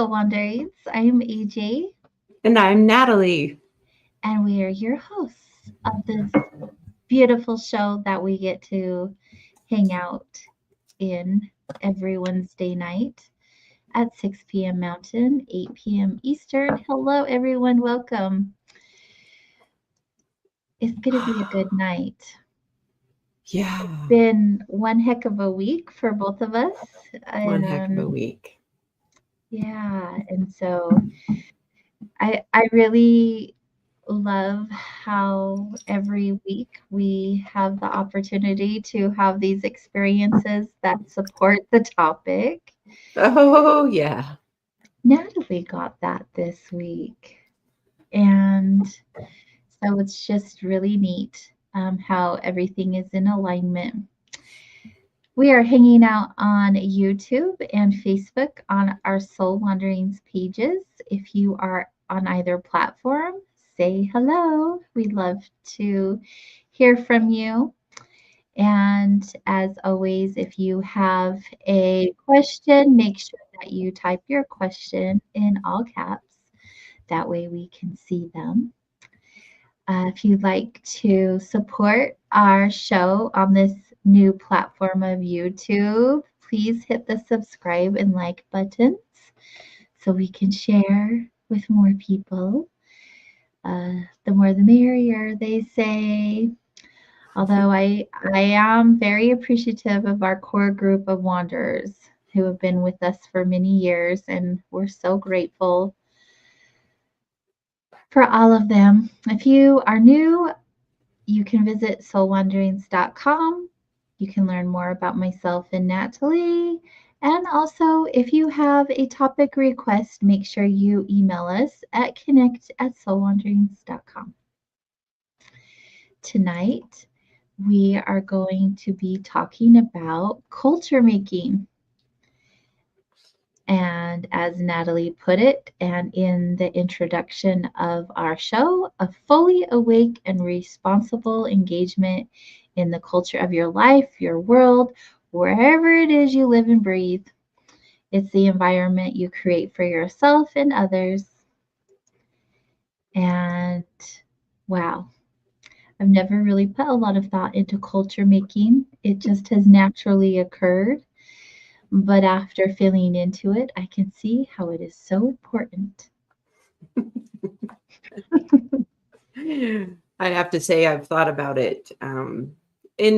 Soul Wanderings. I'm AJ, And I'm Natalie. and we are your hosts of this beautiful show that we get to hang out in every Wednesday night at 6 p.m. Mountain, 8 p.m. Eastern. Hello, everyone. Welcome. It's going to be a good night. Yeah, Been one heck of a week for both of us. one heck of a And week. yeah, and so I really love how every week we have the opportunity to have these experiences that support the topic. Oh, yeah. Natalie got that this week. And so it's just really neat how everything is in alignment. We are hanging out on YouTube and Facebook on our Soul Wanderings pages. If you are on either platform, say hello. We'd love to hear from you. And as always, if you have a question, make sure that you type your question in all caps. That way we can see them. If you'd like to support our show on this new platform of YouTube, please hit the subscribe and like buttons so we can share with more people. The more the merrier, they say. Although I am very appreciative of our core group of wanderers who have been with us for many years, and we're so grateful for all of them. If you are new, you can visit soulwanderings.com. You can learn more about myself and Natalie. And also, if you have a topic request, make sure you email us at connect@soulwanderings.com. Tonight, we are going to be talking about culture making. And as Natalie put it, and in the introduction of our show, a fully awake and responsible engagement in the culture of your life, your world, wherever it is you live and breathe. It's the environment you create for yourself and others. And wow, I've never really put a lot of thought into culture making, it just has naturally occurred. But after feeling into it, I can see how it is so important. I have to say I've thought about it in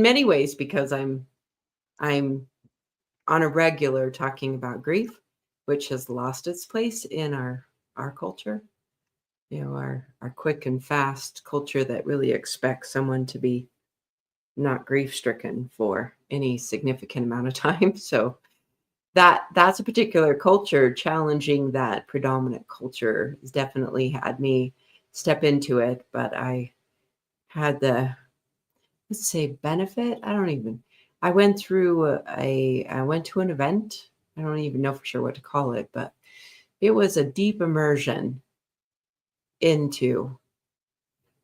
many ways because I'm on a regular talking about grief, which has lost its place in our culture. You know, our quick and fast culture that really expects someone to be not grief stricken for any significant amount of time. So that's a particular culture. Challenging that predominant culture has definitely had me step into it, but I had the, let's say, benefit. I went through I went to an event. I don't even know for sure what to call it, but it was a deep immersion into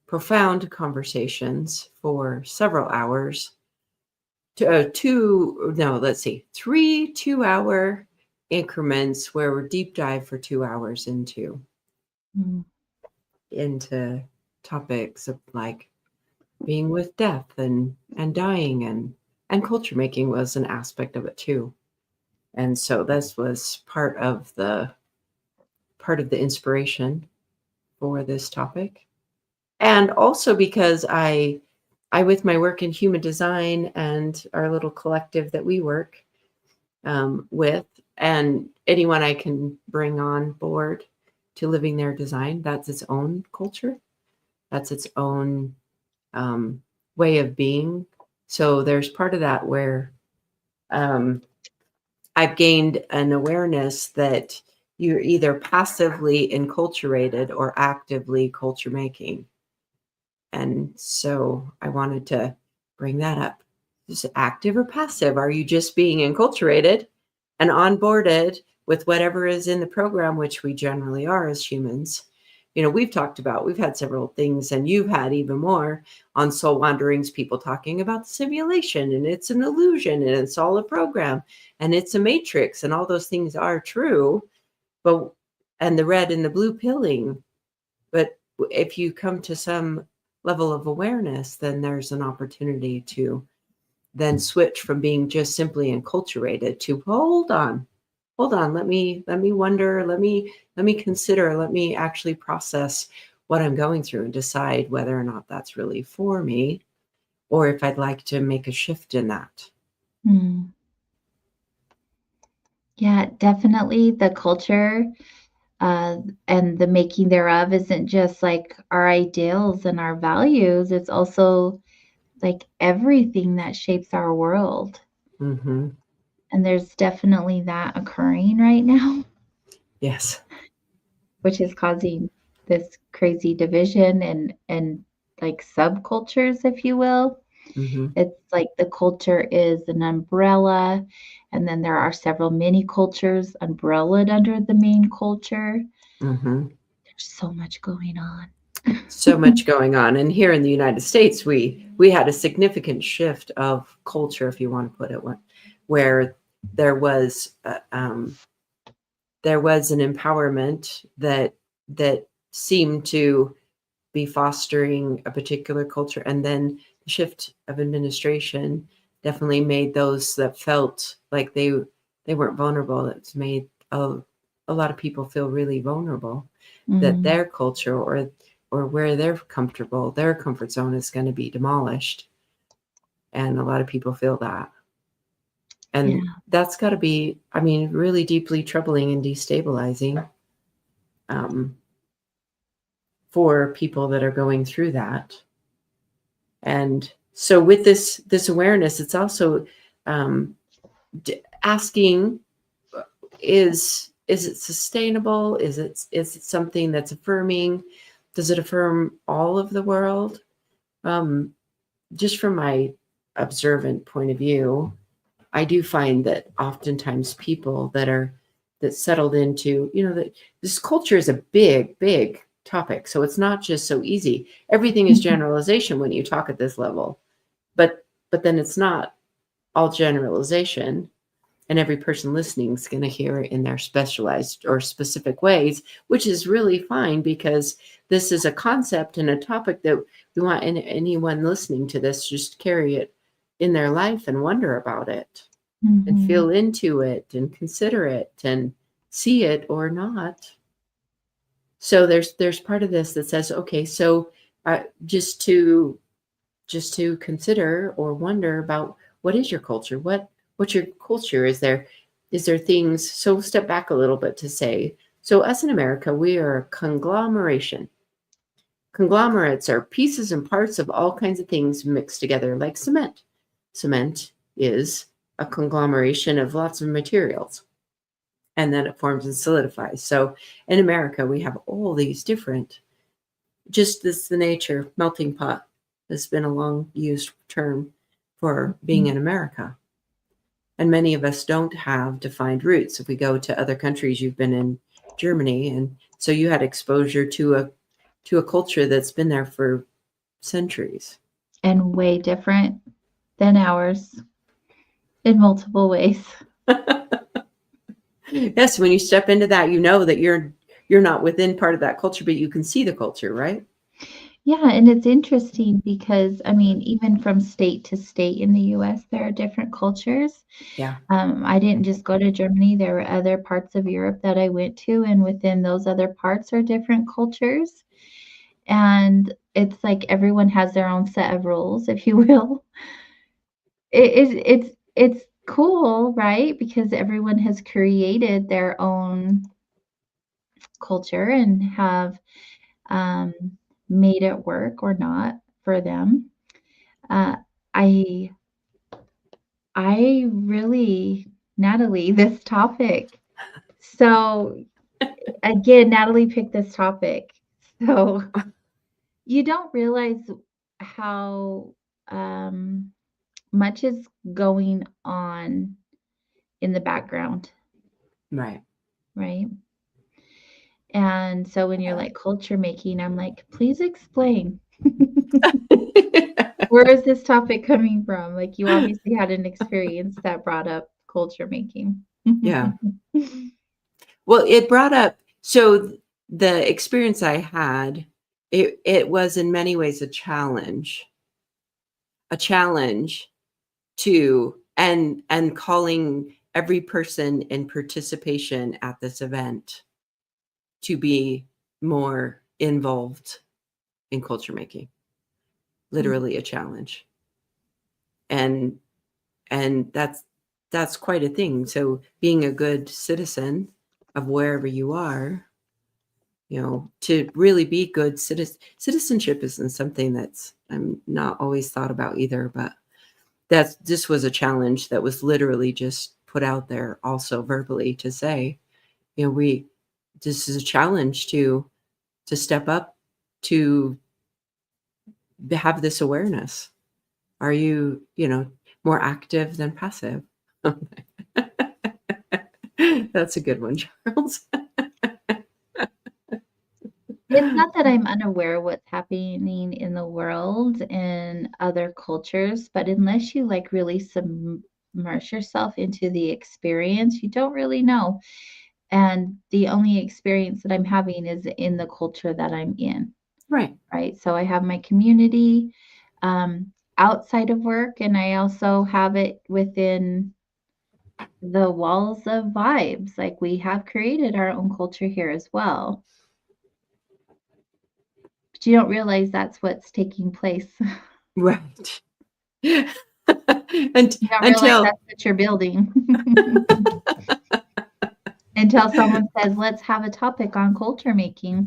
profound conversations for several hours. Three 2-hour increments where we're deep dive for 2 hours Mm. into topics of like being with death and dying, and culture making was an aspect of it too. And so this was part of the inspiration for this topic. And also because I with my work in human design and our little collective that we work with, and anyone I can bring on board to living their design, that's its own culture, that's its own um, way of being. So there's part of that where um, I've gained an awareness that you're either passively enculturated or actively culture making. And so I wanted to bring that up. Is it active or passive? Are you just being enculturated and onboarded with whatever is in the program, which we generally are as humans? You know, we've had several things, and you've had even more on Soul Wanderings, people talking about the simulation and it's an illusion and it's all a program and it's a matrix, and all those things are true. but and the red and the blue pilling. But if you come to some level of awareness, then there's an opportunity to then switch from being just simply enculturated to hold on, let me wonder, let me consider, let me actually process what I'm going through and decide whether or not that's really for me, or if I'd like to make a shift in that. Mm. Yeah, definitely the culture and the making thereof isn't just like our ideals and our values, it's also like everything that shapes our world. Mm-hmm. And there's definitely that occurring right now, Yes. which is causing this crazy division and like subcultures, if you will. Mm-hmm. It's like the culture is an umbrella, and then there are several mini cultures umbrellaed under the main culture. Mm-hmm. There's so much going on. So much going on, and here in the United States, we had a significant shift of culture, if you want to put it, where there was an empowerment that seemed to be fostering a particular culture, and then the shift of administration definitely made those that felt like they weren't vulnerable. It's made a lot of people feel really vulnerable that their culture or where they're comfortable, their comfort zone is going to be demolished, and a lot of people feel that. And Yeah. that's got to be, I mean, really deeply troubling and destabilizing for people that are going through that. And so with this awareness, it's also asking, is it sustainable? Is it something that's affirming? Does it affirm all of the world? Just from my observant point of view, I do find that oftentimes people that settled into, that this culture is a big topic. So it's not just so easy. Everything is generalization when you talk at this level, but then it's not all generalization, and every person listening is going to hear it in their specialized or specific ways, which is really fine, because this is a concept and a topic that we want anyone listening to this just carry it in their life and wonder about it and feel into it and consider it and see it or not. So there's part of this that says, okay, so just to consider or wonder about, what is your culture? What's your culture? Is there things? So step back a little bit to say, so us in America, we are a conglomeration. Conglomerates are pieces and parts of all kinds of things mixed together, like cement. Cement is a conglomeration of lots of materials, and then it forms and solidifies. So in America, we have all these different, just this, the nature, melting pot has been a long used term for being in America. And many of us don't have defined roots. If we go to other countries, you've been in Germany, and so you had exposure to a culture that's been there for centuries. And way different than ours in multiple ways. Yes, when you step into that, you know that you're not within part of that culture, but you can see the culture, right? Yeah, and it's interesting because, I mean, even from state to state in the US, there are different cultures. Yeah. I didn't just go to Germany, there were other parts of Europe that I went to, and within those other parts are different cultures. And it's like everyone has their own set of rules, if you will. It's cool, right? Because everyone has created their own culture and have um, made it work or not for them. Uh, I I really, Natalie, this topic. So again, Natalie picked this topic. So you don't realize how much is going on in the background, Right. right? And so when you're like culture making, I'm like, please explain. Where is this topic coming from? Like you obviously had an experience that brought up culture making. Yeah. Well, it brought up, so the experience I had, it was in many ways a challenge to, and calling every person in participation at this event to be more involved in culture making. Literally a challenge. And that's quite a thing. So being a good citizen of wherever you are, to really be good citizenship isn't something that's I'm not always thought about either, but this was a challenge that was literally just put out there also verbally to say, this is a challenge to step up, to have this awareness. Are you, more active than passive? That's a good one, Charles. It's not that I'm unaware of what's happening in the world and other cultures, but unless you like really submerge yourself into the experience, you don't really know. And the only experience that I'm having is in the culture that I'm in, Right. right? So I have my community outside of work, and I also have it within the walls of vibes. Like we have created our own culture here as well. But you don't realize that's what's taking place. Right. You don't realize Until that's what you're building. Until someone says, let's have a topic on culture making.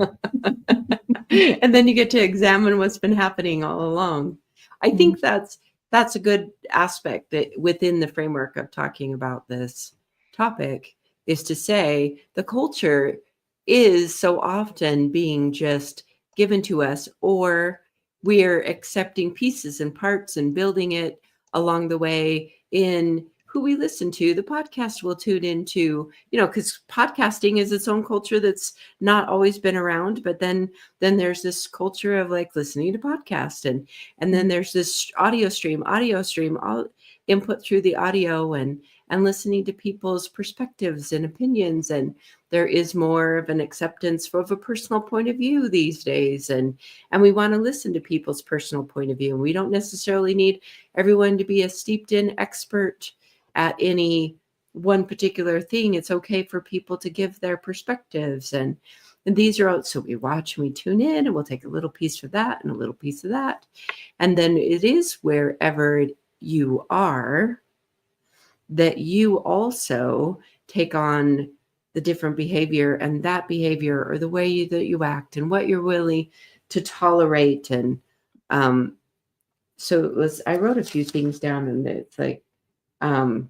and then you get to examine what's been happening all along. I think that's a good aspect that within the framework of talking about this topic, is to say the culture is so often being just given to us, or we're accepting pieces and parts and building it along the way in who we listen to, the podcast we'll tune into, because podcasting is its own culture that's not always been around. But then there's this culture of like listening to podcasts, and then there's this audio stream, all input through the audio, and listening to people's perspectives and opinions. And there is more of an acceptance of a personal point of view these days. And we want to listen to people's personal point of view. And we don't necessarily need everyone to be a steeped in expert at any one particular thing. It's okay for people to give their perspectives. And these are out. So we watch and we tune in, and we'll take a little piece of that and a little piece of that. And then it is wherever you are that you also take on the different behavior, and that behavior, or the way that you act, and what you're willing to tolerate. And so I wrote a few things down, and it's like, how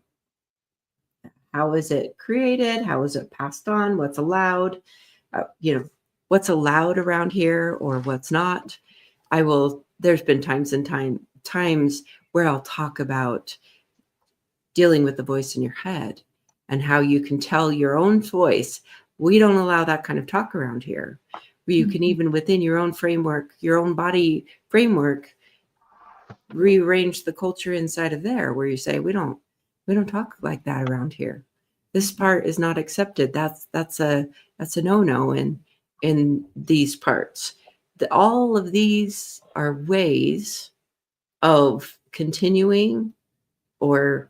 is it created? How is it passed on? What's allowed? What's allowed around here or what's not. There's been times where I'll talk about dealing with the voice in your head and how you can tell your own voice. We don't allow that kind of talk around here. You can even within your own framework, your own body framework, rearrange the culture inside of there, where you say, we don't talk like that around here. This part is not accepted. That's a no-no in these parts. All of these are ways of continuing or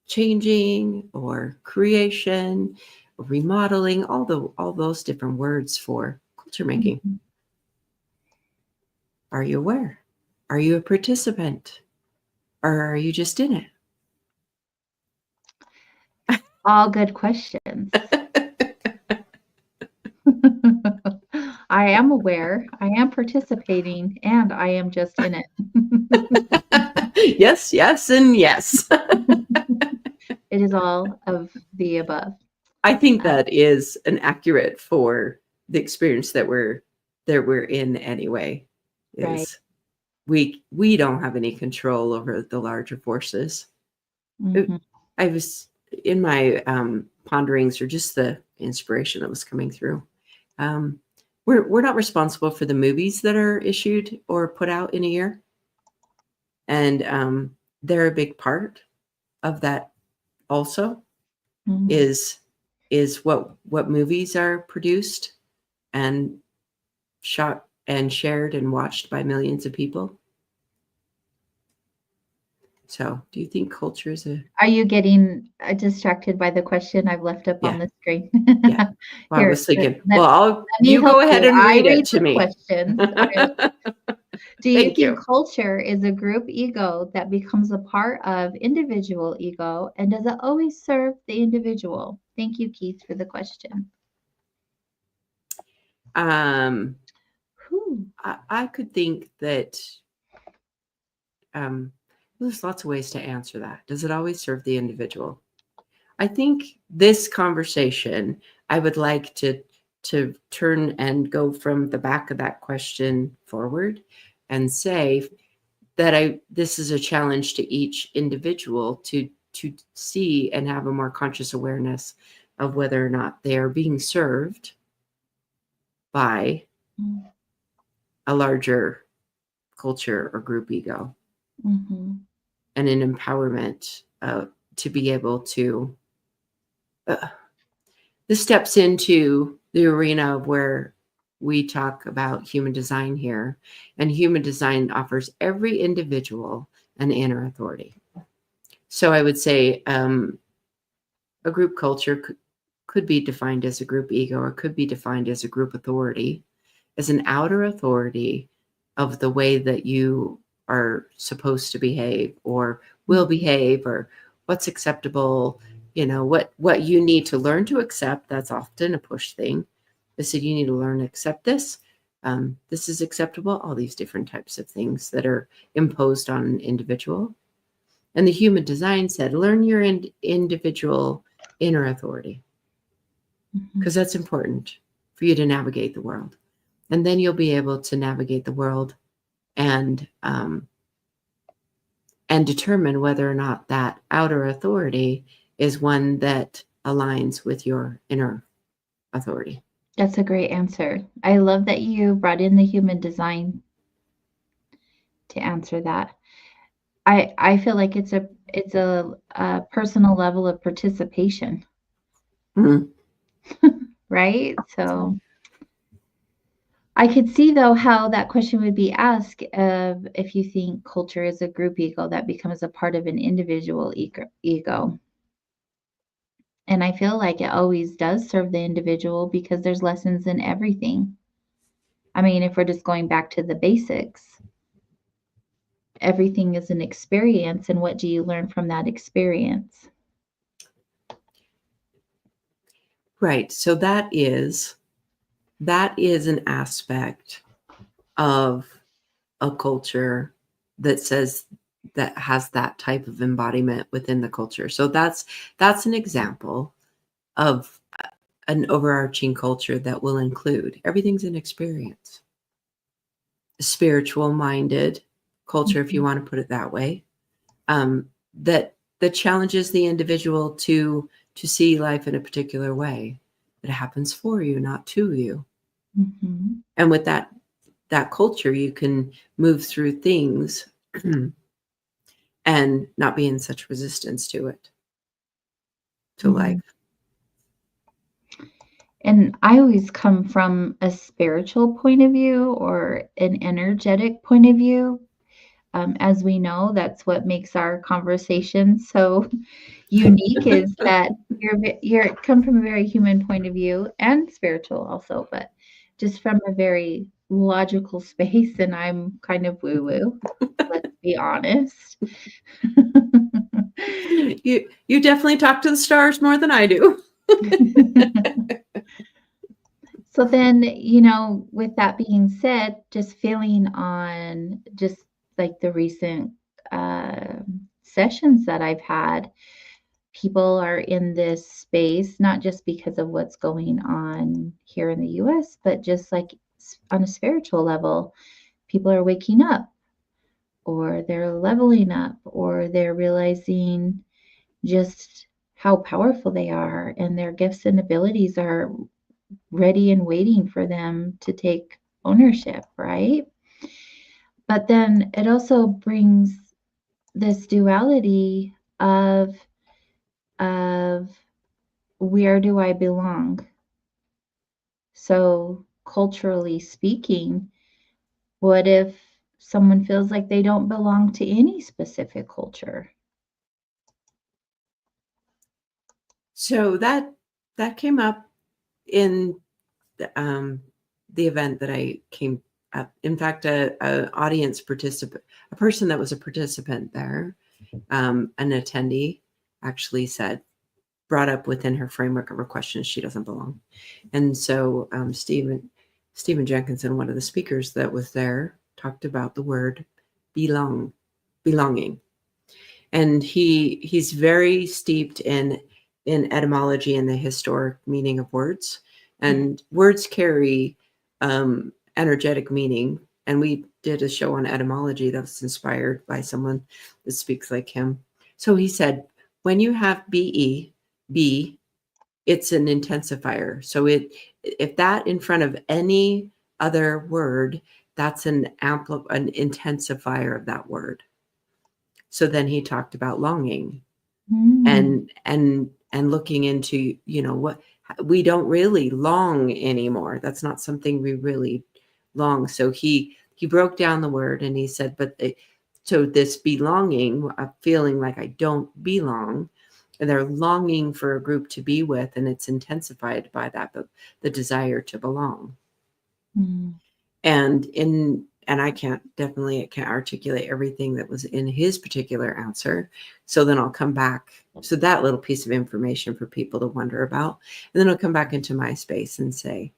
changing or creation, or remodeling, all those different words for culture making. Are you aware? Are you a participant? Or are you just in it? All good questions. I am aware, I am participating, and I am just in it. Yes, and yes. It is all of the above. I think that is an accurate for the experience that we're in anyway. Is right. We don't have any control over the larger forces. I was in my ponderings, or just the inspiration that was coming through. We're not responsible for the movies that are issued or put out in a year, and they're a big part of that. Also, is is what movies are produced and shot and shared and watched by millions of people. So do you think culture is a... Are you getting distracted by the question I've left up on Yeah. the screen? Yeah. Well, I was thinking, let me you help go ahead you. and I read it to the me. questions. Do you Thank think you. culture is a group ego that becomes a part of individual ego? And does it always serve the individual? Thank you, Keith, for the question. Whew. I could think that there's lots of ways to answer that. Does it always serve the individual? I think this conversation, I would like to turn and go from the back of that question forward and say that this is a challenge to each individual to see and have a more conscious awareness of whether or not they are being served by a larger culture or group ego, Mm-hmm. and an empowerment to be able to... this steps into the arena of where we talk about human design here, and human design offers every individual an inner authority. So I would say a group culture could be defined as a group ego, or could be defined as a group authority, as an outer authority of the way that you are supposed to behave or will behave, or what's acceptable, what you need to learn to accept. That's often a push thing. They said, you need to learn to accept this. This is acceptable, all these different types of things that are imposed on an individual. And the human design said, learn your individual inner authority, because that's important for you to navigate the world. And then you'll be able to navigate the world and determine whether or not that outer authority is one that aligns with your inner authority. That's a great answer. I love that you brought in the human design to answer that. I feel like it's a personal level of participation, right? So I could see though how that question would be asked of if you think culture is a group ego that becomes a part of an individual ego. And I feel like it always does serve the individual because there's lessons in everything. I mean, if we're just going back to the basics, everything is an experience, and what do you learn from that experience? Right. So that is an aspect of a culture that says, that has that type of embodiment within the culture. So that's an example of an overarching culture that will include everything's an experience. A spiritual minded culture, if you want to put it that way, that challenges the individual to see life in a particular way. It happens for you, not to you. Mm-hmm. And with that culture, you can move through things and not be in such resistance to it, to life. And I always come from a spiritual point of view or an energetic point of view. As we know, that's what makes our conversation so unique is that you're come from a very human point of view and spiritual also, but just from a very logical space, and I'm kind of woo-woo. Let's be honest. You definitely talk to the stars more than I do. So then, with that being said, just feeling on just like the recent sessions that I've had, people are in this space, not just because of what's going on here in the US, but just like on a spiritual level, people are waking up or they're leveling up or they're realizing just how powerful they are and their gifts and abilities are ready and waiting for them to take ownership, right? But then it also brings this duality of where do I belong? So, culturally speaking, what if someone feels like they don't belong to any specific culture? So that came up in the event that I came up. In fact, a audience participant, a person that was a participant there, an attendee, actually brought up within her framework of her questions she doesn't belong. And so Stephen Jenkinson, one of the speakers that was there, talked about the word belonging. And he's very steeped in etymology and the historic meaning of words. And words carry energetic meaning. And we did a show on etymology that was inspired by someone that speaks like him. So he said, when you have be, it's an intensifier. So if that in front of any other word, that's an intensifier of that word. So then he talked about longing and looking into, what we don't really long anymore. That's not something we really long. So he broke down the word and he said, so this belonging, feeling like I don't belong, and they're longing for a group to be with, and it's intensified by that, the desire to belong. And I can't articulate everything that was in his particular answer. So then I'll come back. So that little piece of information for people to wonder about. And then I'll come back into my space and say,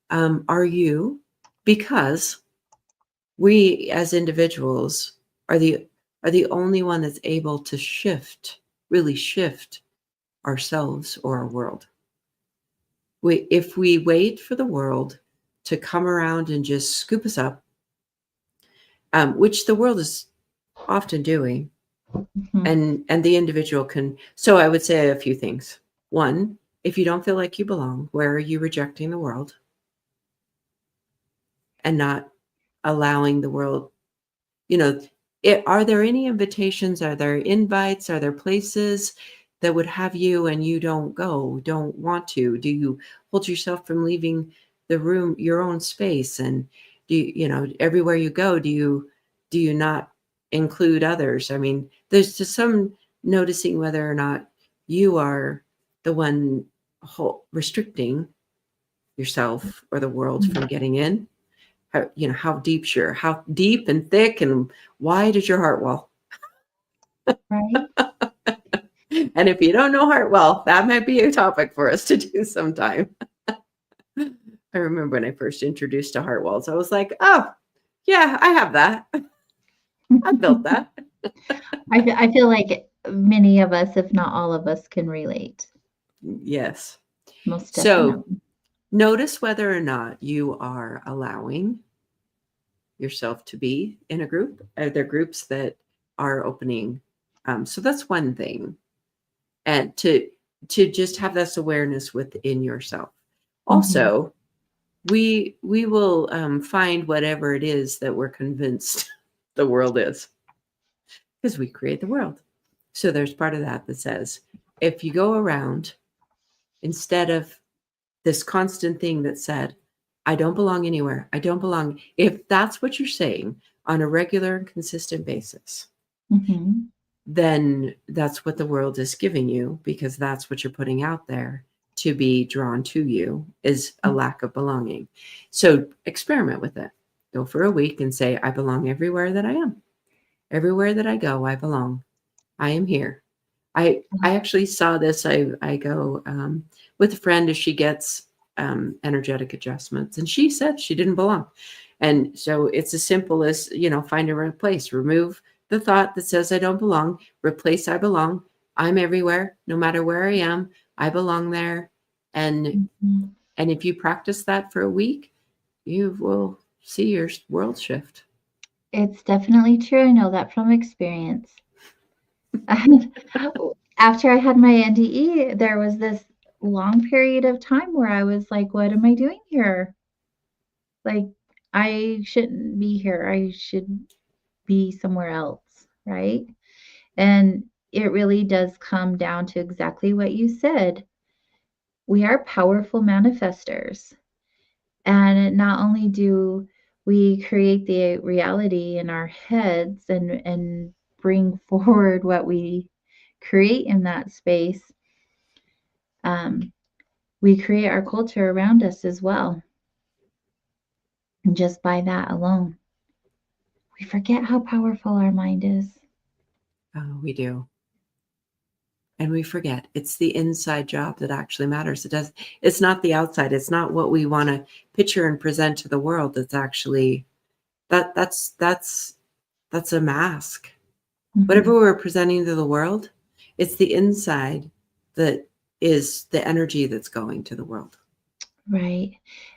are you, because we as individuals are the only one that's able to really shift ourselves or our world. If we wait for the world to come around and just scoop us up, which the world is often doing, and the individual can. So I would say a few things. One, if you don't feel like you belong, where are you rejecting the world and not allowing the world? Are there any invitations? Are there invites? Are there places that would have you and you don't want to? Do you hold yourself from leaving the room, your own space? And do you, everywhere you go, do you not include others? I mean, there's just some noticing whether or not you are the one restricting yourself or the world from getting in. How deep and thick and wide is your heart wall? Right. And if you don't know heart wall, that might be a topic for us to do sometime. I remember when I first introduced to heart walls, I was like, oh, yeah, I have that. I built that. I feel like many of us, if not all of us, can relate. Yes. Most definitely. So notice whether or not you are allowing yourself to be in a group. Are there groups that are opening? So that's one thing. And to just have this awareness within yourself. Also, we will find whatever it is that we're convinced the world is, because we create the world. So there's part of that says, if you go around, instead of this constant thing that said, I don't belong anywhere, I don't belong, if that's what you're saying on a regular and consistent basis, then that's what the world is giving you, because that's what you're putting out there to be drawn to you, is a lack of belonging. So experiment with it. Go for a week and say, I belong everywhere that I am. Everywhere that I go, I belong. I am here. I actually saw this. I go with a friend as she gets energetic adjustments, and she said she didn't belong. And so it's as simple as, find a right place, remove the thought that says I don't belong, replace I belong. I'm everywhere, no matter where I am, I belong there. And if you practice that for a week, you will see your world shift. It's definitely true. I know that from experience. After I had my NDE, there was this long period of time where I was like, what am I doing here? Like, I shouldn't be here. I should be somewhere else, right? And it really does come down to exactly what you said. we are powerful manifestors. And not only do we create the reality in our heads and bring forward what we create in that space, um, we create our culture around us as well. And just by that alone, we forget how powerful our mind is. Oh, we do. And we forget it's the inside job that actually matters. It's not the outside. It's not what we want to picture and present to the world. That's actually that's a mask. Whatever we're presenting to the world, it's the inside that is the energy that's going to the world. Right.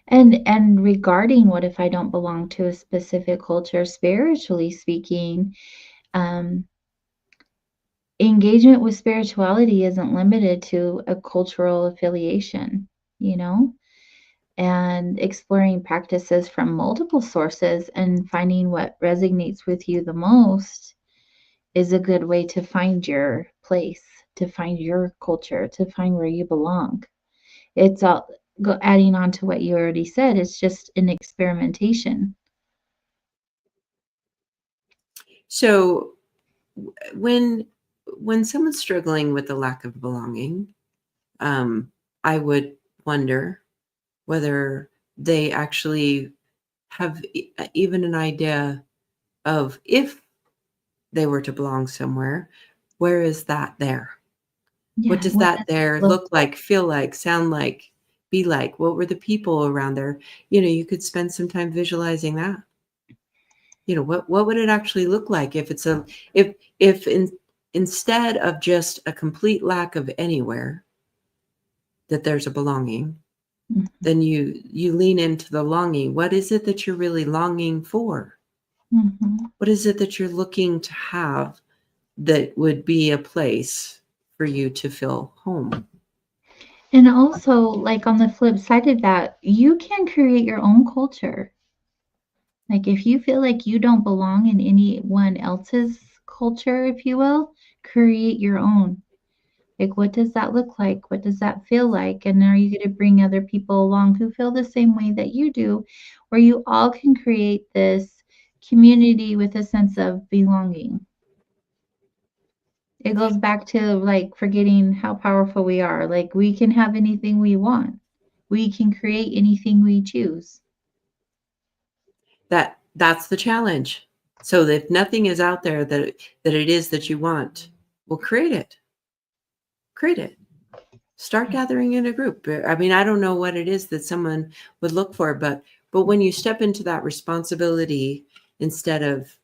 And regarding what if I don't belong to a specific culture, spiritually speaking, um, engagement with spirituality isn't limited to a cultural affiliation, you know, and exploring practices from multiple sources and finding what resonates with you the most is a good way to find your place, to find your culture, to find where you belong. It's all adding on to what you already said, it's just an experimentation. So when someone's struggling with the lack of belonging, I would wonder whether they actually have even an idea of if they were to belong somewhere, where is that there? What Yeah, does what that does that there look look like, feel like, sound like, be like? What were the people around there? You could spend some time visualizing that. What would it actually look like if it's instead of just a complete lack of anywhere that there's a belonging, Mhm, then you lean into the longing. What is it that you're really longing for? mhm. What is it that you're looking to have that would be a place for you to feel home? And also, like, on the flip side of that, you can create your own culture. Like, if you feel like you don't belong in anyone else's culture, if you will, create your own. Like, what does that look like? What does that feel like? And are you gonna bring other people along who feel the same way that you do, where you all can create this community with a sense of belonging? It goes back to, like, forgetting how powerful we are. Like, we can have anything we want. We can create anything we choose. That's the challenge. So that if nothing is out there that it is that you want, well, create it. Create it. Start gathering in a group. I mean, I don't know what it is that someone would look for, but when you step into that responsibility instead of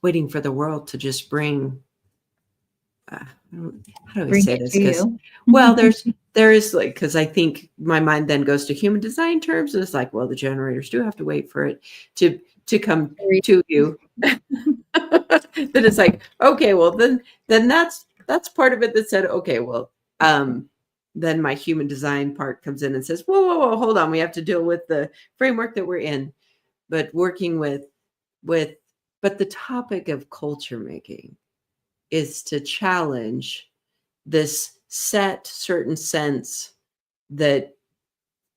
waiting for the world to just bring, uh, how do I Bring say it this? to Because, you. well, there is like, because I think my mind then goes to human design terms, and it's like, well, the generators do have to wait for it to come to you. Then it's like, okay, well, then that's part of it that said, okay, well, then my human design part comes in and says, whoa, hold on, we have to deal with the framework that we're in, but working with but the topic of culture making is to challenge this set certain sense that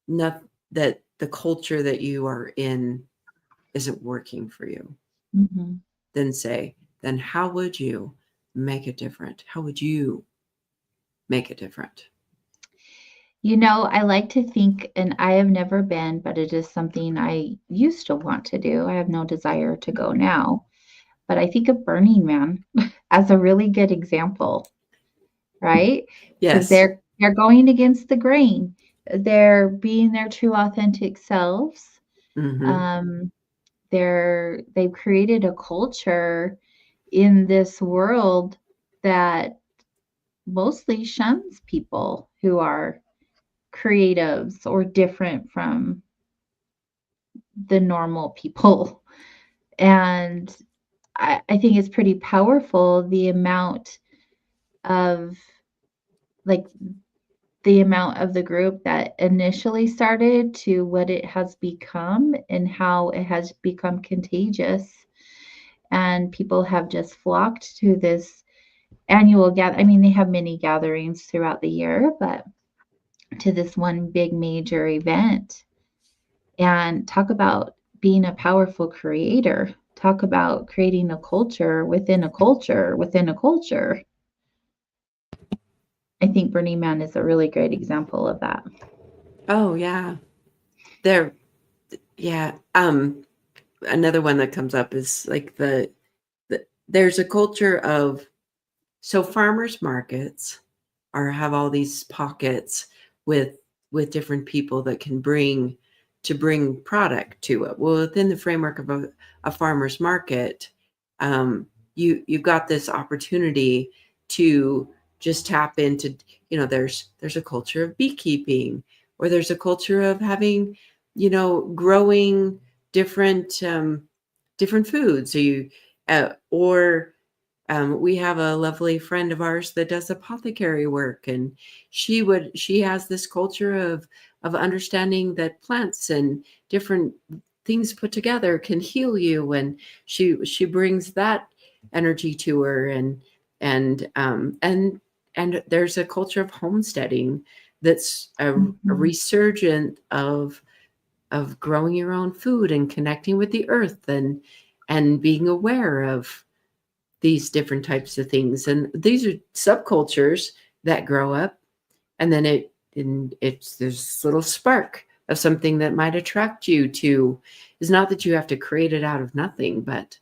not that the culture that you are in isn't working for you. Mhm. Then say, then how would you make it different? How would you make it different? You know, I like to think, and I have never been, but it is something I used to want to do. I have no desire to go now, but I think of Burning Man as a really good example, right? Because Yes. they're going against the grain. They're being their true authentic selves. Hmm. Um, they've created a culture in this world that mostly shuns people who are creatives or different from the normal people. And I think it's pretty powerful the amount of like the amount of the group that initially started to what it has become and how it has become contagious. And people have just flocked to this annual gather. I mean, they have many gatherings throughout the year, but to this one big major event, and talk about being a powerful creator. Talk about creating a culture within a culture within a culture. I think Burning Man is a really great example of that. Oh yeah. There, yeah. Another one that comes up is like there's a culture of, so farmers markets have all these pockets with different people that can bring product to it. Well, within the framework of a farmer's market, you've got this opportunity to just tap into, there's a culture of beekeeping, or there's a culture of having, growing different different foods. So or we have a lovely friend of ours that does apothecary work, and she has this culture of understanding that plants and different things put together can heal you, and she brings that energy to her, and there's a culture of homesteading that's a resurgent of growing your own food and connecting with the earth, and being aware of these different types of things. And these are subcultures that grow up, and then it's this little spark of something that might attract you to. It's not that you have to create it out of nothing, but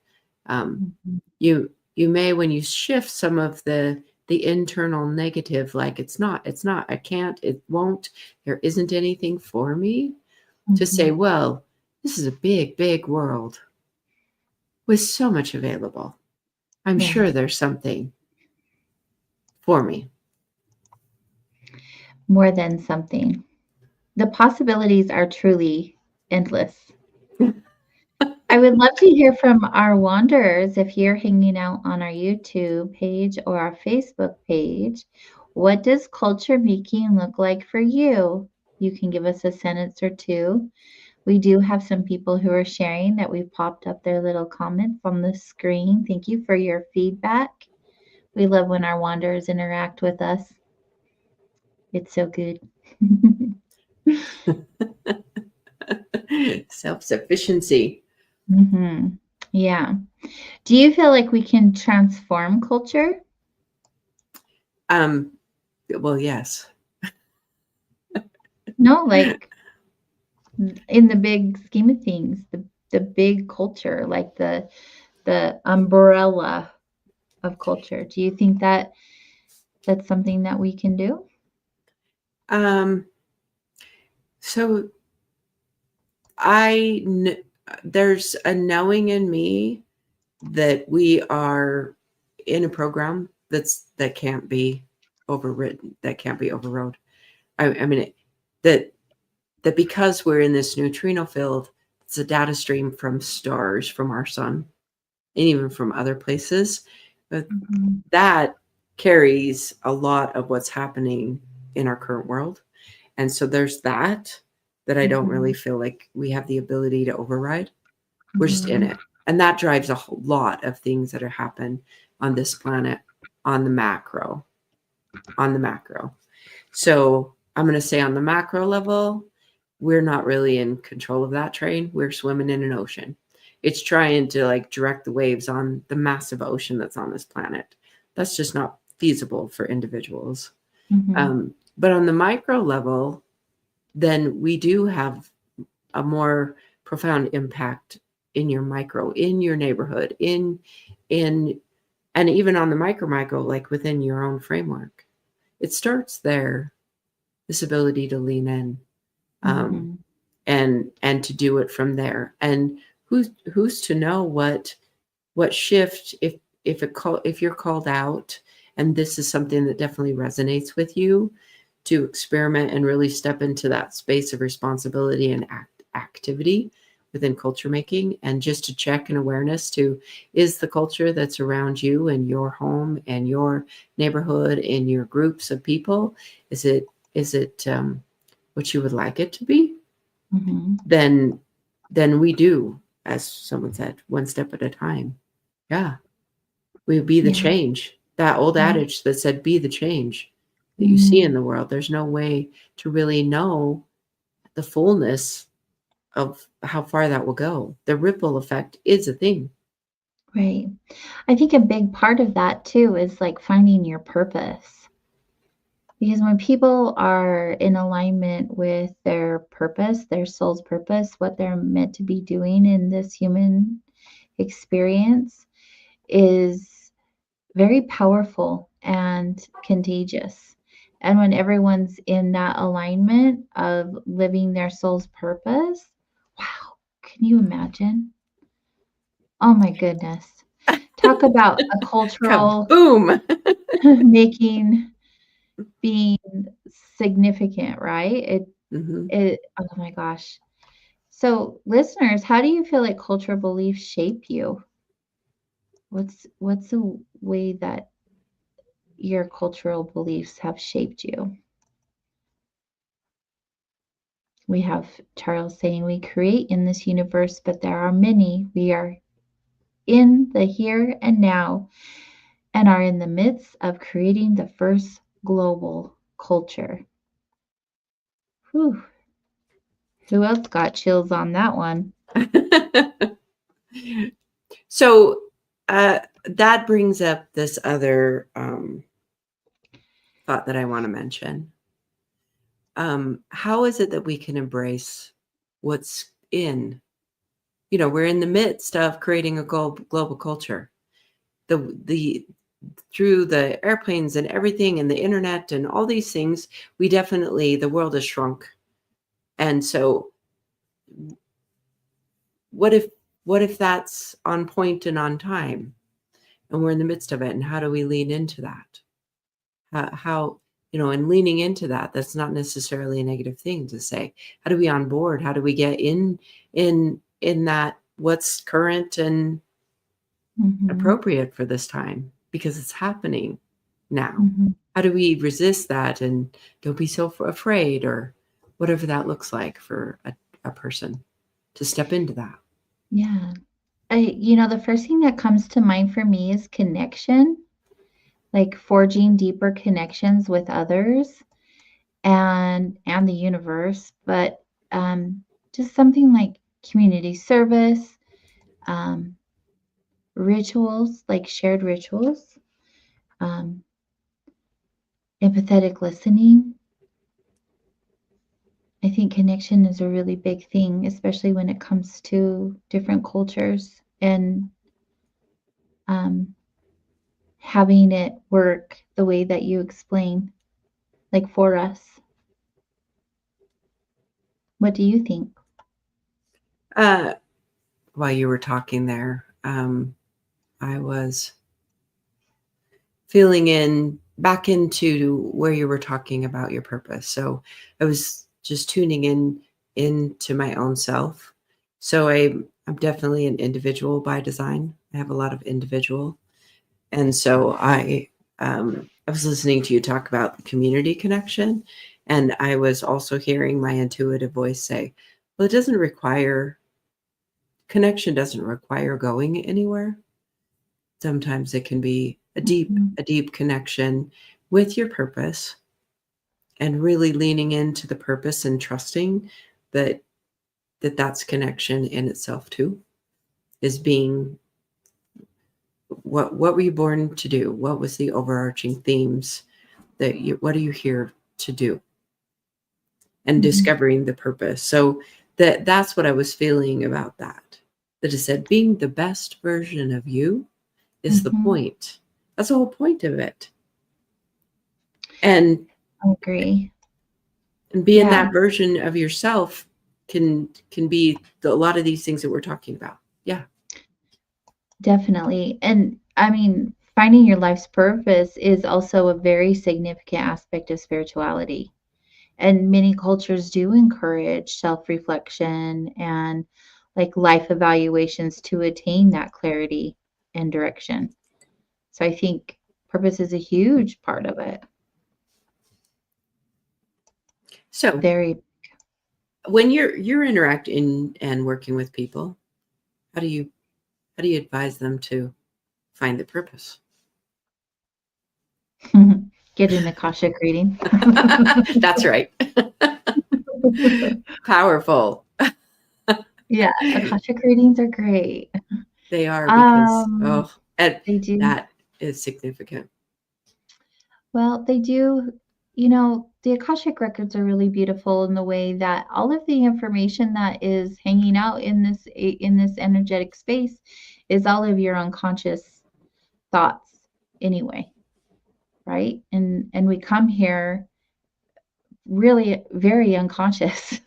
you may, when you shift some of the internal negative, like it's not, I can't, it won't, there isn't anything for me, to say, well, this is a big, big world with so much available. I'm sure there's something for me. More than something. The possibilities are truly endless. I would love to hear from our wanderers. If you're hanging out on our YouTube page or our Facebook page, what does culture making look like for you? You can give us a sentence or two. We do have some people who are sharing that we've popped up their little comments on the screen. Thank you for your feedback. We love when our wanderers interact with us. It's so good. Self-sufficiency. Yeah. Do you feel like we can transform culture? Well, yes. No, like in the big scheme of things, the big culture, like the umbrella of culture. Do you think that that's something that we can do? So there's a knowing in me that we are in a program that can't be overridden, that can't be overrode. I mean, that because we're in this neutrino field, it's a data stream from stars, from our sun, and even from other places. But that carries a lot of what's happening in our current world. And so there's that I don't really feel like we have the ability to override. We're just in it. And that drives a whole lot of things that are happening on this planet on the macro. So I'm going to say on the macro level, we're not really in control of that train. We're swimming in an ocean. It's trying to like direct the waves on the massive ocean that's on this planet. That's just not feasible for individuals. But on the micro level, then we do have a more profound impact in your micro, in your neighborhood, in and even on the micro, like within your own framework. It starts there, this ability to lean in, and to do it from there. And who's to know what shift, if you're called out, and this is something that definitely resonates with you, to experiment and really step into that space of responsibility and activity within culture making, and just to check an awareness to, is the culture that's around you and your home and your neighborhood and your groups of people, is it what you would like it to be? Then we do, as someone said, one step at a time. Yeah. We be the change. that old Right. adage that said, be the change that you see in the world. There's no way to really know the fullness of how far that will go. The ripple effect is a thing. Right. I think a big part of that too is like finding your purpose. Because when people are in alignment with their purpose, their soul's purpose, what they're meant to be doing in this human experience is very powerful and contagious. And when everyone's in that alignment of living their soul's purpose, wow, can you imagine? Oh my goodness. Talk about a cultural Kaboom! making being significant, right? Hmm. Oh my gosh. So, listeners, how do you feel like cultural beliefs shape you? What's the way that your cultural beliefs have shaped you? We have Charles saying we create in this universe, but there are many. We are in the here and now and are in the midst of creating the first global culture. Whew. Who else got chills on that one? So that brings up this other thought that I want to mention. How is it that we can embrace what's in? We're in the midst of creating a global culture. The through the airplanes and everything and the internet and all these things, the world has shrunk. And so what if that's on point and on time and we're in the midst of it, and how do we lean into that? How and leaning into that's not necessarily a negative thing to say. How do we on board? How do we get in that what's current and Mhm, appropriate for this time because it's happening now? mhm. How do we resist that and don't be so afraid, or whatever that looks like for a person to step into that? Yeah. The first thing that comes to mind for me is connection, like forging deeper connections with others and the universe, but just something like community service, um, rituals, like shared rituals, um, empathetic listening. I think connection is a really big thing, especially when it comes to different cultures and um, having it work the way that you explain, like for us. What do you think? uh while you were talking there, I was feeling in back into where you were talking about your purpose. So I was just tuning into my own self. So I'm definitely an individual by design. I have a lot of individual. And so I was listening to you talk about the community connection, and I was also hearing my intuitive voice say, well, connection doesn't require going anywhere. Sometimes it can be Mhm, a deep connection with your purpose, and really leaning into the purpose and trusting that that's connection in itself too, is being what were you born to do? What was the overarching themes what are you here to do? And mhm, discovering the purpose. So that's what I was feeling about that. That it said being the best version of you is the mhm. point. That's the whole point of it. And I agree. being Yeah, that version of yourself can be a lot of these things that we're talking about. Yeah. definitely. And I mean, finding your life's purpose is also a very significant aspect of spirituality. And many cultures do encourage self reflection and like life evaluations to attain that clarity and direction. So I think purpose is a huge part of it. So Very. when you're interacting and working with people, how do you advise them to find the purpose? Get an Akashic reading. That's right. Powerful. Yeah, Akashic readings are great. They are because, Um, and they do. that is significant. Well, they do. The Akashic records are really beautiful in the way that all of the information that is hanging out in this energetic space is all of your unconscious thoughts anyway, right? And we come here really very unconscious.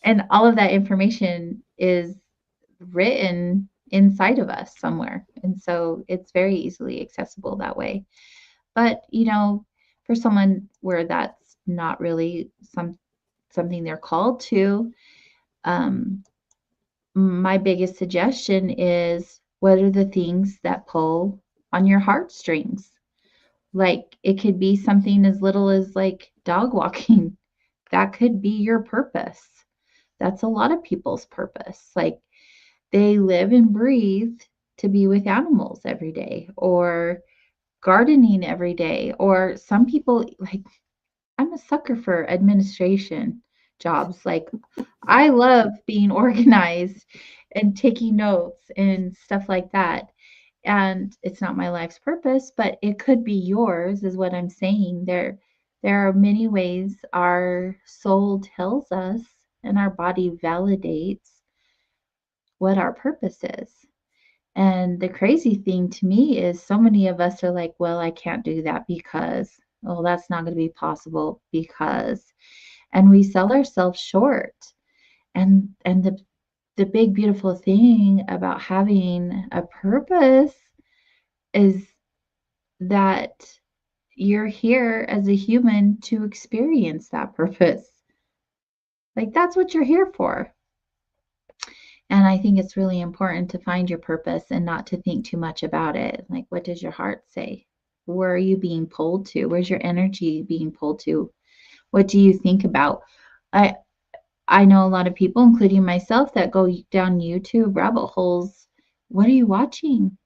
And all of that information is written inside of us somewhere. And so it's very easily accessible that way. But, for someone where that's not really something they're called to, um, my biggest suggestion is what are the things that pull on your heartstrings? Like it could be something as little as like dog walking. That could be your purpose. That's a lot of people's purpose. Like they live and breathe to be with animals every day or gardening every day. Or some people, like, I'm a sucker for administration jobs. Like, I love being organized and taking notes and stuff like that. And it's not my life's purpose, but it could be yours, is what I'm saying. There are many ways our soul tells us and our body validates what our purpose is. And the crazy thing to me is so many of us are like, well, I can't do that because, oh, that's not going to be possible because, and we sell ourselves short. And the big beautiful thing about having a purpose is that you're here as a human to experience that purpose. Like that's what you're here for. And I think it's really important to find your purpose and not to think too much about it. Like, what does your heart say? Where are you being pulled to? Where's your energy being pulled to? What do you think about? I I know a lot of people, including myself, that go down YouTube rabbit holes. What are you watching?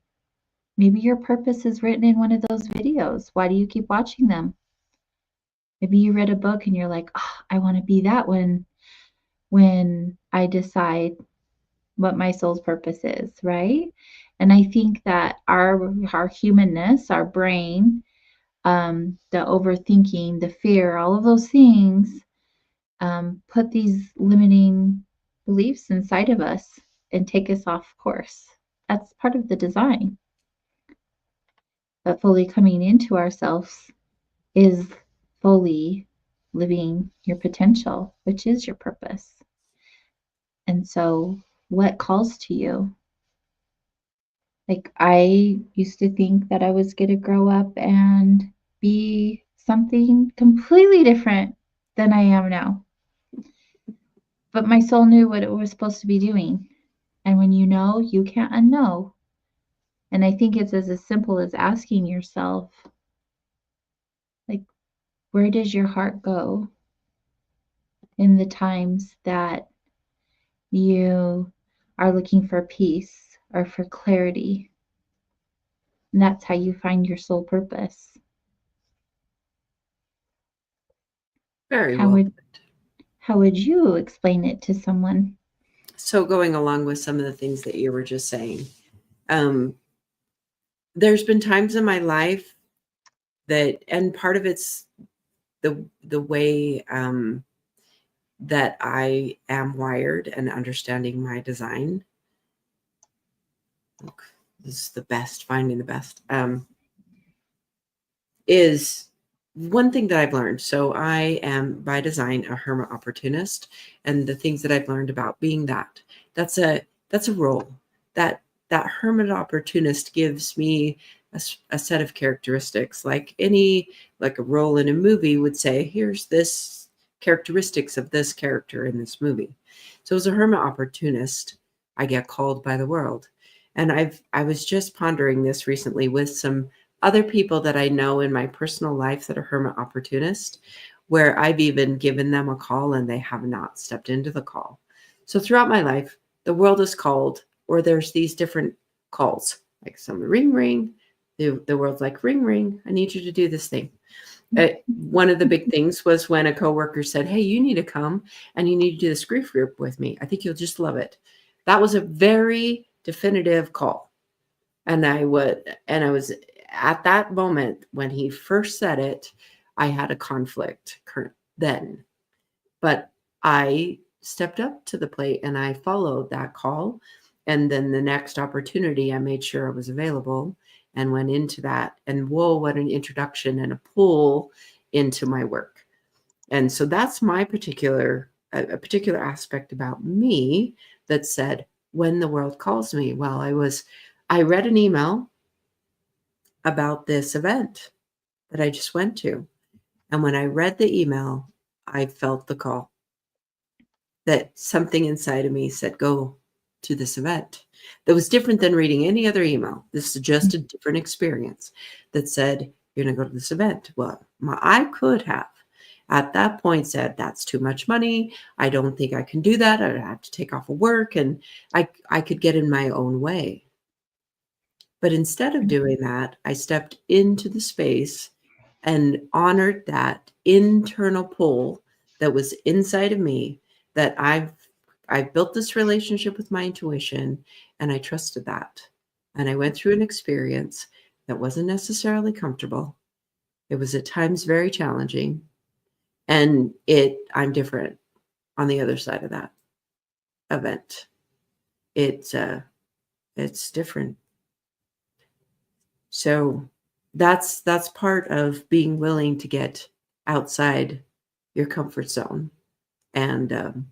Maybe your purpose is written in one of those videos. Why do you keep watching them? Maybe you read a book and you're like, oh, I want to be that when I decide what my soul's purpose is, right? And I think that our humanness, our brain, the overthinking, the fear, all of those things put these limiting beliefs inside of us and take us off course. That's part of the design. But fully coming into ourselves is fully living your potential, which is your purpose. And so, what calls to you? Like, I used to think that I was going to grow up and be something completely different than I am now. But my soul knew what it was supposed to be doing. And when you know, you can't unknow. And I think it's as simple as asking yourself, like, where does your heart go in the times that you are looking for peace or for clarity? And that's how you find your soul purpose. Very How well would put. how would you explain it to someone? So going along with some of the things that you were just saying, um, there's been times in my life that, and part of it's the way that I am wired and understanding my design. Look, this is the best, finding the best, is one thing that I've learned. So I am by design a hermit opportunist, and the things that I've learned about being that's a role that hermit opportunist gives me a set of characteristics like a role in a movie would say, here's this characteristics of this character in this movie. So as a hermit opportunist, I get called by the world. And I was just pondering this recently with some other people that I know in my personal life that are hermit opportunists, where I've even given them a call and they have not stepped into the call. So throughout my life, the world is called, or there's these different calls, like some ring ring, the world's like, ring, ring, I need you to do this thing. One of the big things was when a coworker said, hey, you need to come and you need to do this grief group with me. I think you'll just love it. That was a very definitive call. And I was at that moment when he first said it, I had a conflict then. But I stepped up to the plate and I followed that call. And then the next opportunity, I made sure I was available and went into that. And whoa, what an introduction and a pull into my work. And so that's my particular aspect about me that said, when the world calls me. Well, I read an email about this event that I just went to. And when I read the email, I felt the call that something inside of me said, go to this event. That was different than reading any other email. This is just a different experience that said, you're going to go to this event. Well, I could have at that point said, that's too much money. I don't think I can do that. I'd have to take off of work and I could get in my own way. But instead of doing that, I stepped into the space and honored that internal pull that was inside of me, that I've built this relationship with my intuition, and I trusted that. And I went through an experience that wasn't necessarily comfortable. It was at times very challenging. And I'm different on the other side of that event. It's different. So that's part of being willing to get outside your comfort zone and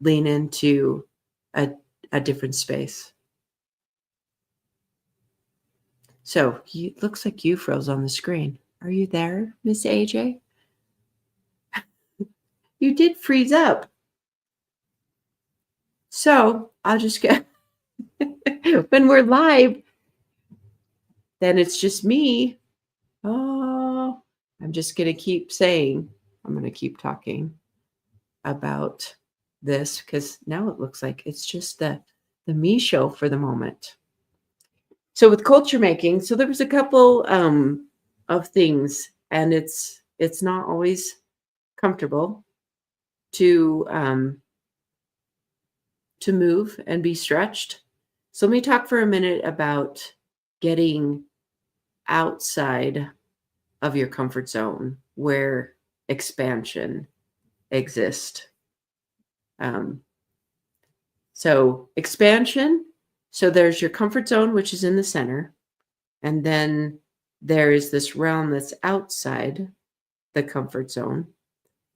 lean into a different space. So it looks like you froze on the screen. Are you there, Miss AJ? You did freeze up. So I'll just get, when we're live, then it's just me. Oh, I'm just going to keep saying, I'm going to keep talking about this because now it looks like it's just the me show for the moment. So with culture making, so there was a couple of things, and it's not always comfortable to move and be stretched. So let me talk for a minute about getting outside of your comfort zone where expansion exists. So expansion, so there's your comfort zone, which is in the center. And then there is this realm that's outside the comfort zone.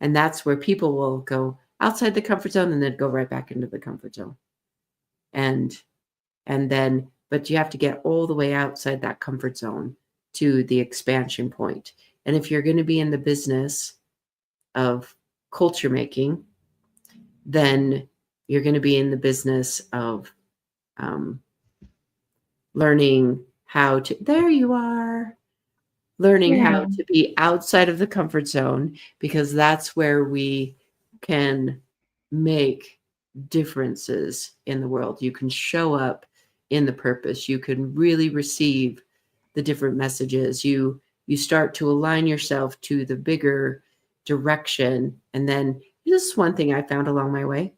And that's where people will go outside the comfort zone and then go right back into the comfort zone. And then, but you have to get all the way outside that comfort zone to the expansion point. And if you're going to be in the business of culture making, then you're going to be in the business of learning how to, there you are, learning how to be outside of the comfort zone, because that's where we can make differences in the world. You can show up in the purpose. You can really receive the different messages. You start to align yourself to the bigger direction. And then this is one thing I found along my way.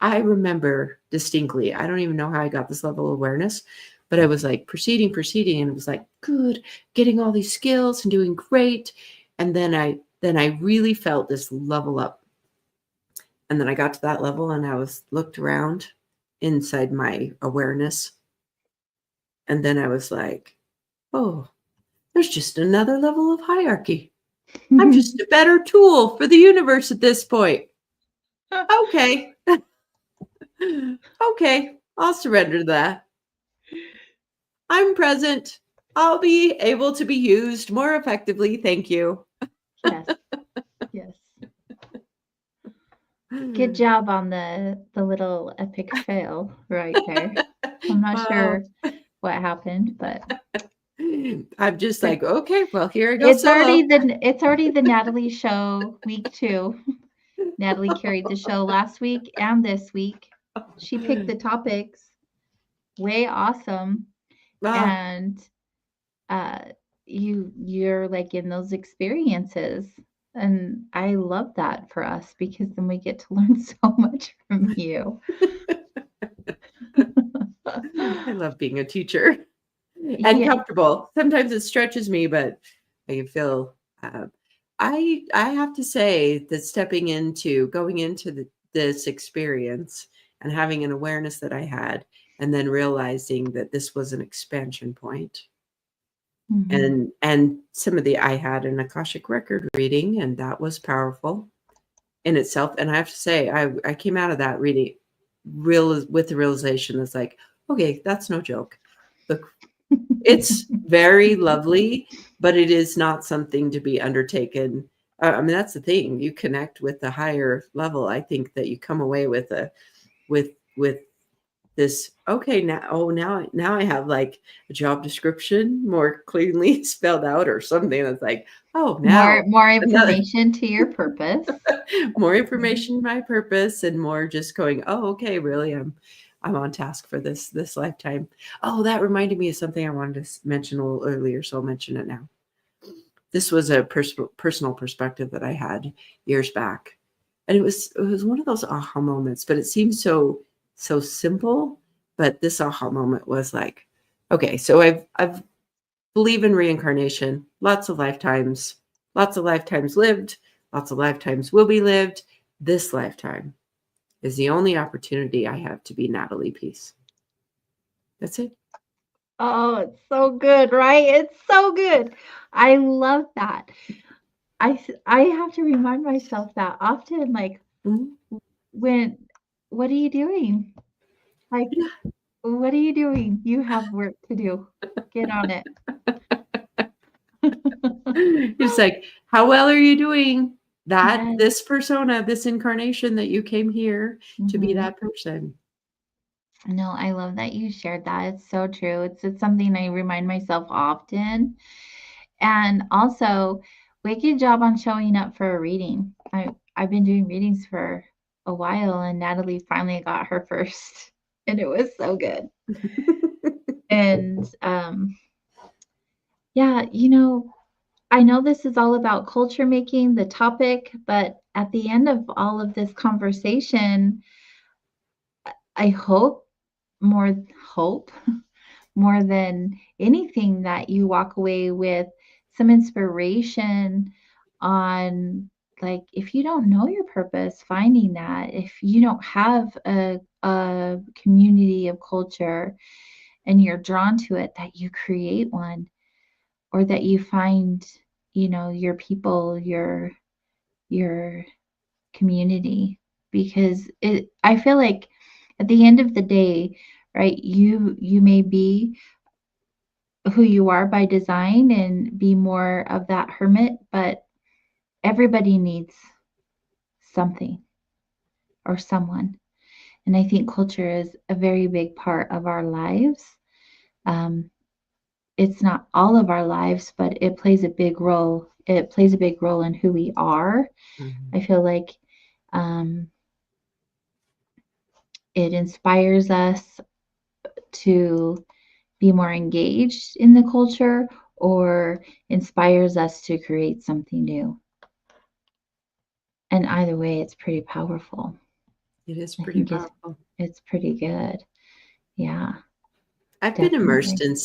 I remember distinctly, I don't even know how I got this level of awareness, but I was like proceeding, and it was like, good, getting all these skills and doing great. And then I really felt this level up. And then I got to that level and I looked around inside my awareness. And then I was like, oh, there's just another level of hierarchy. I'm just a better tool for the universe at this point. Okay. Okay, I'll surrender to that. I'm present. I'll be able to be used more effectively. Thank you. Yes. Yes. Good job on the little epic fail right there. I'm not sure what happened, but I'm just like, okay, well, here I go. It's already the Natalie show week 2. Natalie carried the show last week and this week. She picked the topics. Way awesome. Ah, and uh you're like in those experiences, and I love that for us because then we get to learn so much from you. I love being a teacher and Yeah. comfortable. Sometimes it stretches me, but I feel. Uh, I have to say that going into this experience and having an awareness that I had, and then realizing that this was an expansion point, Mhm. and some of the I had an Akashic record reading, and that was powerful in itself. And I have to say, I came out of that reading real with the realization that's like, okay, that's no joke. Look, it's very lovely, but it is not something to be undertaken. I mean, that's the thing. You connect with the higher level. I think that you come away with with this. Okay, now I have like a job description more cleanly spelled out, or something that's like, oh, now More another information to your purpose. more Mhm. information, my purpose, and more just going, oh, okay, really, I'm on task for this lifetime. Oh, that reminded me of something I wanted to mention a little earlier, so I'll mention it now. This was a personal perspective that I had years back, and it was one of those aha moments. But it seems so simple. But this aha moment was like, okay, so I've believe in reincarnation, lots of lifetimes lived, lots of lifetimes will be lived. This lifetime is the only opportunity I have to be Natalie Peace. That's it. Oh, it's so good, right? It's so good. I love that. I have to remind myself that often, like, Mhm. when what are you doing? Like, what are you doing? You have work to do. Get on it. It's like, how well are you doing? That Yes. this persona, this incarnation that you came here to be Mhm. that person. No, I love that you shared that. It's so true. It's something I remind myself often. And also, wicked job on showing up for a reading. I've been doing readings for a while, and Natalie finally got her first, and it was so good. And yeah, I know this is all about culture making the topic, but at the end of all of this conversation, I more hope more than anything that you walk away with some inspiration on, like, if you don't know your purpose, finding that. If you don't have a community of culture and you're drawn to it, that you create one, or that you find, your people, your community. Because I feel like at the end of the day, right, you may be who you are by design and be more of that hermit, but everybody needs something or someone. And I think culture is a very big part of our lives. Um, it's not all of our lives, but it plays a big role. It plays a big role in who we are. Mhm. I feel like um, it inspires us to be more engaged in the culture, or inspires us to create something new. And either way, it's pretty powerful. It is I pretty think powerful. it's pretty good. Yeah, I've been immersed definitely. in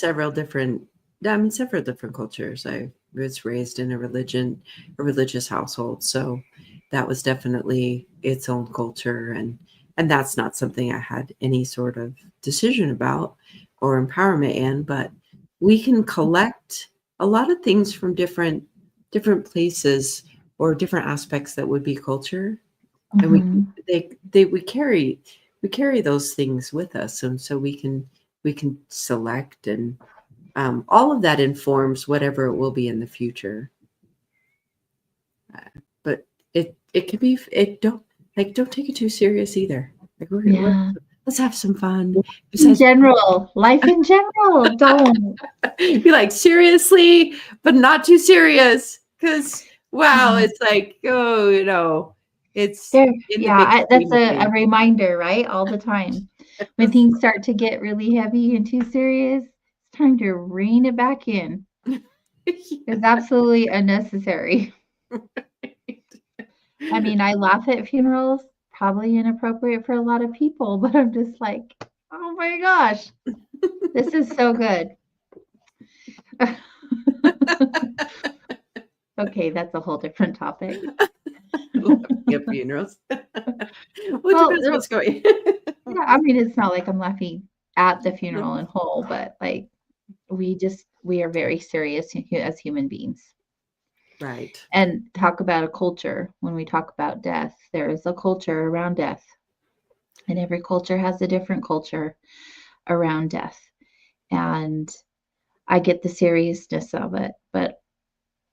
several different cultures. I was raised in a religious household, so that was definitely its own culture, and that's not something I had any sort of decision about or empowerment in. But we can collect a lot of things from different places or different aspects that would be culture, and Mhm. we carry those things with us, and so we can select, and all of that informs whatever it will be in the future. But it can be, it don't take it too serious either. Like Yeah. let's have some fun. In Besides, general, life in general, don't. be like, seriously, but not too serious, because wow, Yeah. it's like, oh, it's There, in the yeah, big that's scheme of a things. reminder, right? All the time. When things start to get really heavy and too serious, time to rein it back in. It's absolutely unnecessary. I mean, I laugh at funerals, probably inappropriate for a lot of people, but I'm just like, oh my gosh, this is so good. Okay, that's a whole different topic. Laughing at funerals. Well, Well, depends what's going. yeah, I mean, it's not like I'm laughing at the funeral in whole, but like we are very serious as human beings. Right. And talk about a culture. When we talk about death, there is a culture around death, and every culture has a different culture around death. And I get the seriousness of it, but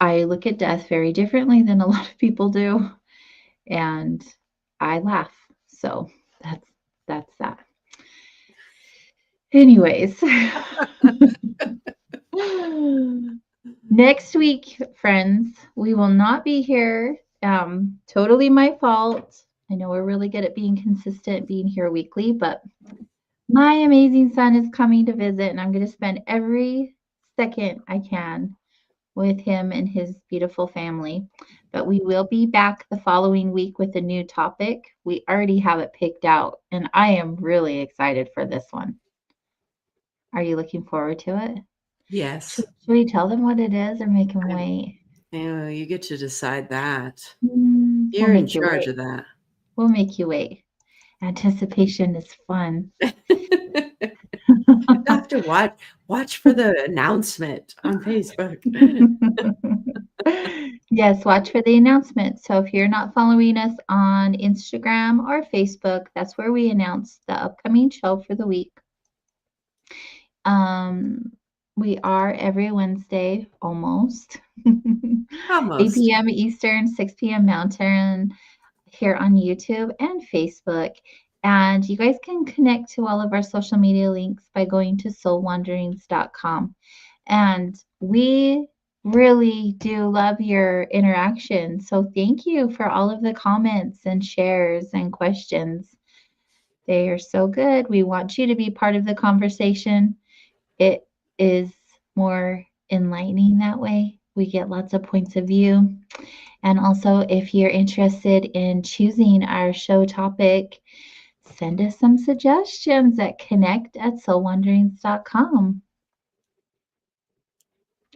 I look at death very differently than a lot of people do, and I laugh. So that's that. Anyways, next week, friends, we will not be here. Totally my fault. I know we're really good at being consistent, being here weekly, but my amazing son is coming to visit, and I'm going to spend every second I can with him and his beautiful family. But we will be back the following week with a new topic. We already have it picked out, and I am really excited for this one. Are you looking forward to it? Yes. Should we tell them what it is or make them wait? Yeah, you get to decide that. We'll You're in make you charge wait. of that. We'll make you wait. Anticipation is fun. You have to watch for the announcement on Facebook. Yes, watch for the announcement. So if you're not following us on Instagram or Facebook, that's where we announce the upcoming show for the week. We are every Wednesday, almost. 8 Almost. p.m. Eastern, 6 p.m. Mountain, here on YouTube and Facebook. And you guys can connect to all of our social media links by going to soulwanderings.com. And we really do love your interaction. So thank you for all of the comments and shares and questions. They are so good. We want you to be part of the conversation. It is more enlightening that way. We get lots of points of view. And also, if you're interested in choosing our show topic, send us some suggestions at connect@soulwanderings.com.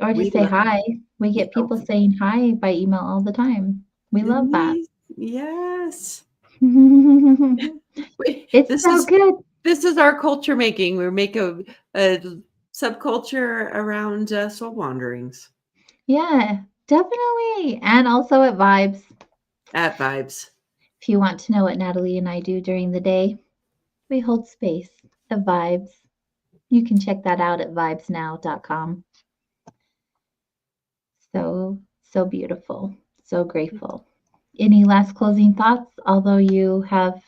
Or We just say love hi. We get people saying hi by email all the time. We love that. Yes. It's so good. This is our culture making. We make a subculture around soul wanderings. Yeah, definitely. And also at Vibes. At Vibes. If you want to know what Natalie and I do during the day, we hold space at Vibes. You can check that out at vibesnow.com. So beautiful. So grateful. Any last closing thoughts? Although you have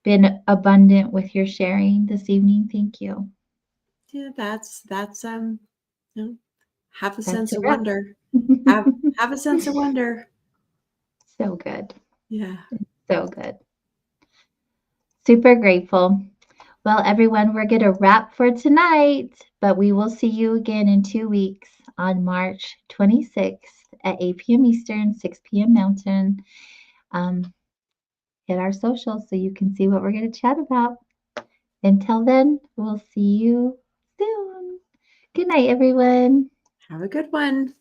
been abundant with your sharing this evening, thank you. Yeah, that's you know, have a That's sense a of wrap. wonder. Have a sense of wonder. So good. Yeah. So good. Super grateful. Well, everyone, we're going to wrap for tonight, but we will see you again in 2 weeks on March 26th at 8 p.m. Eastern, 6 p.m. Mountain. Hit our socials so you can see what we're going to chat about. Until then, we'll see you soon. Good night, everyone. Have a good one.